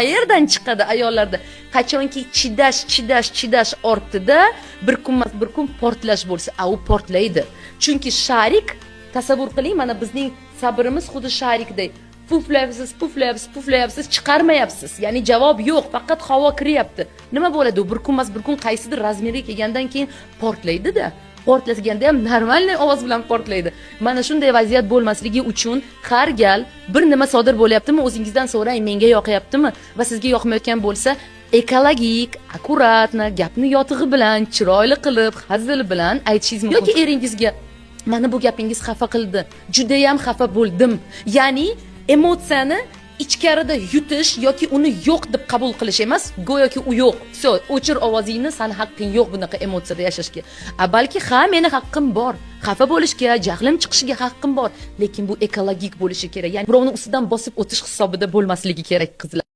qayerdan chiqadi ayollarda? Qachonki chidash ortida bir kun portlash bo'lsa, u portlaydi. Chunki sharik, tasavvur qiling, mana bizning sabrimiz xuddi sharikday. Puflayapsiz, chiqarmayapsiz. Ya'ni javob yo'q, faqat havo kiryapti. Nima bo'ladi? Bir kun qaysidir razmerga kelgandan keyin portlaydi-da. Portlasganda ham normalniy ovoz bilan portlaydi. Mana shunday vaziyat bo'lmasligi uchun har gal bir nima sodir bo'lyaptimi, o'zingizdan so'rang, menga yoqyaptimi va sizga yoqmayotgan bo'lsa, ekologik, akkuratni, gapni yotig'i bilan, chiroyli qilib, hazil bilan aytishingiz mumkin. Yoki eringizga mana bu gapingiz xafa qildi, juda ham xafa bo'ldim. Ya'ni emotsiyani ichkarida yutish yoki uni yo'q deb qabul qilish emas, go'yoki u yo'q. Vso, o'chir ovozingni, san haqqing yo'q bunaqa emotsiyada yashashga. Balki meni haqqim bor. Xafa bo'lishga, jahlim chiqishiga haqqim bor, lekin bu ekologik bo'lishi kerak. Ya'ni birovning ustidan bosib o'tish hisobida bo'lmasligi kerak, qizlar.